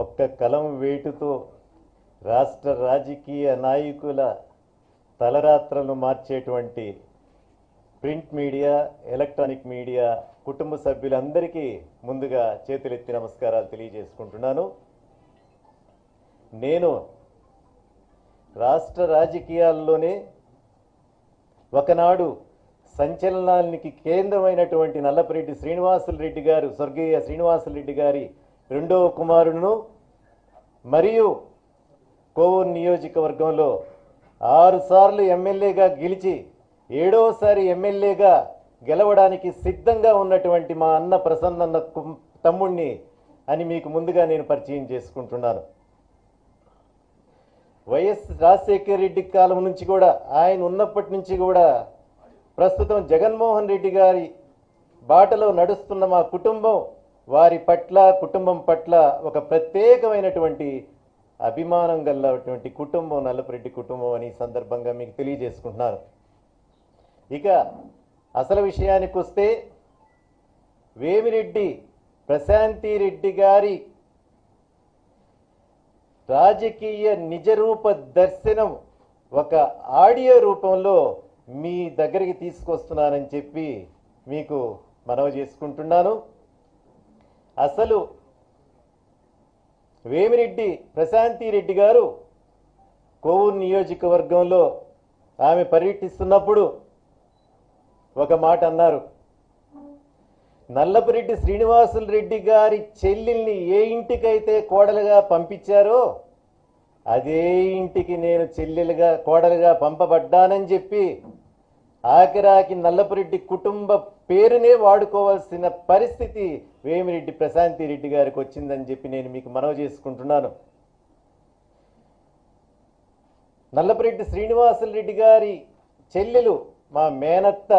ఒక్క కలం వేటుతో రాష్ట్ర రాజకీయ నాయకుల తలరాత్రలను మార్చేటువంటి ప్రింట్ మీడియా, ఎలక్ట్రానిక్ మీడియా కుటుంబ సభ్యులందరికీ ముందుగా చేతులెత్తి నమస్కారాలు తెలియజేసుకుంటున్నాను. నేను రాష్ట్ర రాజకీయాల్లోనే ఒకనాడు సంచలనానికి కేంద్రమైనటువంటి నల్లపరెడ్డి శ్రీనివాసులరెడ్డి గారు, స్వర్గీయ శ్రీనివాసులరెడ్డి గారి రెండవ కుమారుడును, మరియు కోవూరు నియోజకవర్గంలో 6 సార్లు ఎమ్మెల్యేగా గెలిచి 7వసారి ఎమ్మెల్యేగా గెలవడానికి సిద్ధంగా ఉన్నటువంటి మా అన్న ప్రసన్నన్న తమ్ముణ్ణి అని మీకు ముందుగా నేను పరిచయం చేసుకుంటున్నాను. వైఎస్ రాజశేఖర రెడ్డి కాలం నుంచి కూడా, ఆయన ఉన్నప్పటి నుంచి కూడా ప్రస్తుతం జగన్మోహన్ రెడ్డి గారి బాటలో నడుస్తున్న మా కుటుంబం, వారి పట్ల, కుటుంబం పట్ల ఒక ప్రత్యేకమైనటువంటి అభిమానం గలటువంటి కుటుంబం నల్లపరెడ్డి కుటుంబం అని సందర్భంగా మీకు తెలియజేసుకుంటున్నాను. ఇక అసలు విషయానికి వస్తే, వేమిరెడ్డి ప్రశాంతి రెడ్డి గారి రాజకీయ నిజరూప దర్శనం ఒక ఆడియో రూపంలో మీ దగ్గరికి తీసుకొస్తున్నానని చెప్పి మీకు మనవి చేసుకుంటున్నాను. అసలు వేమిరెడ్డి ప్రశాంతి రెడ్డి గారు కోవూరు నియోజకవర్గంలో ఆమె పర్యటిస్తున్నప్పుడు ఒక మాట అన్నారు. నల్లపరెడ్డి శ్రీనివాసులరెడ్డి గారి చెల్లెల్ని ఏ ఇంటికైతే కోడలుగా పంపించారో అదే ఇంటికి నేను చెల్లెలుగా, కోడలుగా పంపబడ్డానని చెప్పి ఆఖరాకి నల్లపరెడ్డి కుటుంబ పేరునే వాడుకోవాల్సిన పరిస్థితి వేమిరెడ్డి ప్రశాంతి రెడ్డి గారికి వచ్చిందని చెప్పి నేను మీకు మనవి చేసుకుంటున్నాను. నల్లపరెడ్డి శ్రీనివాసులరెడ్డి గారి చెల్లెలు మా మేనత్త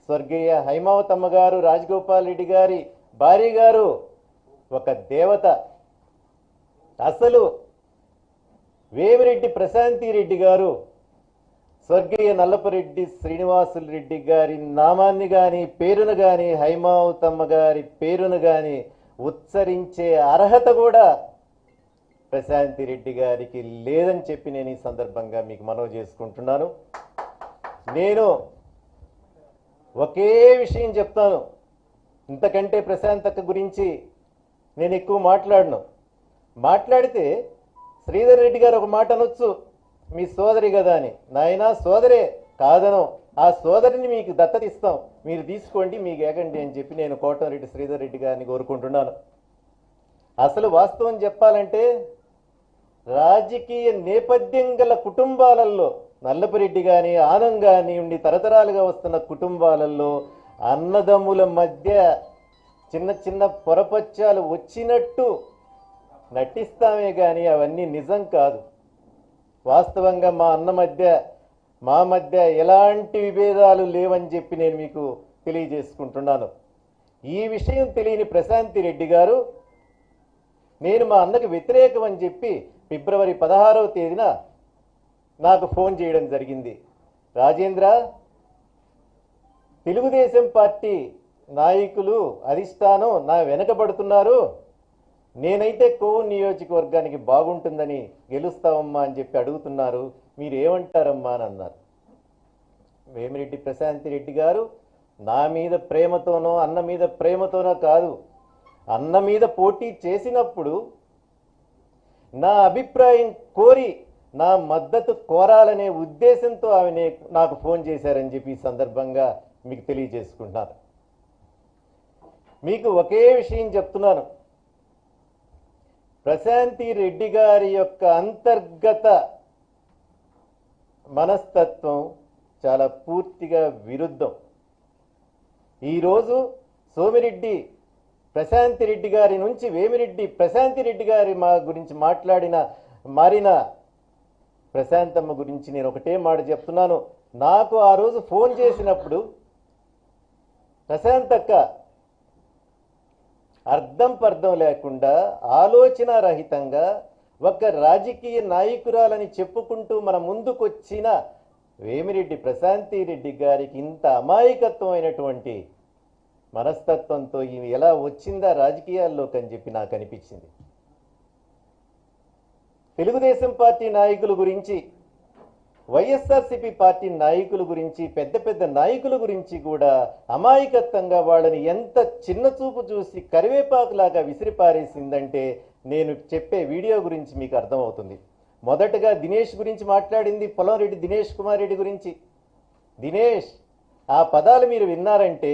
స్వర్గీయ హైమావతమ్మ గారు, రాజగోపాల్ రెడ్డి గారి భార్య గారు ఒక దేవత. అసలు వేమిరెడ్డి ప్రశాంతి రెడ్డి గారు స్వర్గీయ నల్లపరెడ్డి శ్రీనివాసులరెడ్డి గారి నామాన్ని కానీ, పేరును కానీ, హైమావతమ్మ గారి పేరును కానీ ఉచ్చరించే అర్హత కూడా ప్రశాంతి రెడ్డి గారికి లేదని చెప్పి నేను ఈ సందర్భంగా మీకు మనవి చేసుకుంటున్నాను. నేను ఒకే విషయం చెప్తాను, ఇంతకంటే ప్రశాంతక్క గురించి నేను ఎక్కువ మాట్లాడను. మాట్లాడితే శ్రీధర్ రెడ్డి గారు ఒక మాట అనొచ్చు, మీ సోదరి కదా అని. నాయనా, సోదరే కాదను, ఆ సోదరిని మీకు దత్తత ఇస్తాం, మీరు తీసుకోండి, మీకు ఏకండి అని చెప్పి నేను కోటమిరెడ్డి శ్రీధర్ రెడ్డి గారిని కోరుకుంటున్నాను. అసలు వాస్తవం చెప్పాలంటే రాజకీయ నేపథ్యం గల కుటుంబాలలో నల్లపరెడ్డి కానీ, ఆనం కానీ ఉండి తరతరాలుగా వస్తున్న కుటుంబాలలో అన్నదమ్ముల మధ్య చిన్న చిన్న పొరపచ్చాలు వచ్చినట్టు నటిస్తామే కానీ అవన్నీ నిజం కాదు. వాస్తవంగా మా మధ్య ఎలాంటి విభేదాలు లేవని చెప్పి నేను మీకు తెలియజేసుకుంటున్నాను. ఈ విషయం తెలియని ప్రశాంతి రెడ్డి గారు నేను మా అన్నకు వ్యతిరేకం అని చెప్పి ఫిబ్రవరి 16వ తేదీన నాకు ఫోన్ చేయడం జరిగింది. రాజేంద్ర, తెలుగుదేశం పార్టీ నాయకులు, అధిష్టానం నా వెనకబడుతున్నారు, నేనైతే కోవూరు నియోజకవర్గానికి బాగుంటుందని గెలుస్తావమ్మా అని చెప్పి అడుగుతున్నారు, మీరేమంటారమ్మా అని అన్నారు. వేమిరెడ్డి ప్రశాంతి రెడ్డి గారు నా మీద ప్రేమతోనో, అన్న మీద ప్రేమతోనో కాదు, అన్న మీద పోటీ చేసినప్పుడు నా అభిప్రాయం కోరి, నా మద్దతు కోరాలనే ఉద్దేశంతో ఆమె నాకు ఫోన్ చేశారని చెప్పి ఈ సందర్భంగా మీకు తెలియజేసుకుంటున్నాను. మీకు ఒకే విషయం చెప్తున్నాను, ప్రశాంతి రెడ్డి గారి యొక్క అంతర్గత మనస్తత్వం చాలా పూర్తిగా విరుద్ధం. ఈరోజు సోమిరెడ్డి ప్రశాంతి రెడ్డి గారి నుంచి వేమిరెడ్డి ప్రశాంతి రెడ్డి గారి గురించి మారిన ప్రశాంతమ్మ గురించి నేను ఒకటే మాట చెప్తున్నాను. నాకు ఆ రోజు ఫోన్ చేసినప్పుడు ప్రశాంతక్క అర్థం పర్థం లేకుండా, ఆలోచన రహితంగా ఒక రాజకీయ నాయకురాలని చెప్పుకుంటూ మన ముందుకొచ్చిన వేమిరెడ్డి ప్రశాంతి రెడ్డి గారికి ఇంత అమాయకత్వమైనటువంటి మనస్తత్వంతో ఈమె ఎలా వచ్చిందా రాజకీయాల్లోకి అని చెప్పి నాకు అనిపించింది. తెలుగుదేశం పార్టీ నాయకుల గురించి, వైఎస్ఆర్సీపీ పార్టీ నాయకుల గురించి, పెద్ద పెద్ద నాయకుల గురించి కూడా అమాయకత్వంగా వాళ్ళని ఎంత చిన్న చూపు చూసి కరివేపాకులాగా విసిరిపారేసిందంటే నేను చెప్పే వీడియో గురించి మీకు అర్థమవుతుంది. మొదటగా దినేష్ గురించి మాట్లాడింది, పొలంరెడ్డి దినేష్ కుమార్ రెడ్డి గురించి. దినేష్, ఆ పదాలు మీరు విన్నారంటే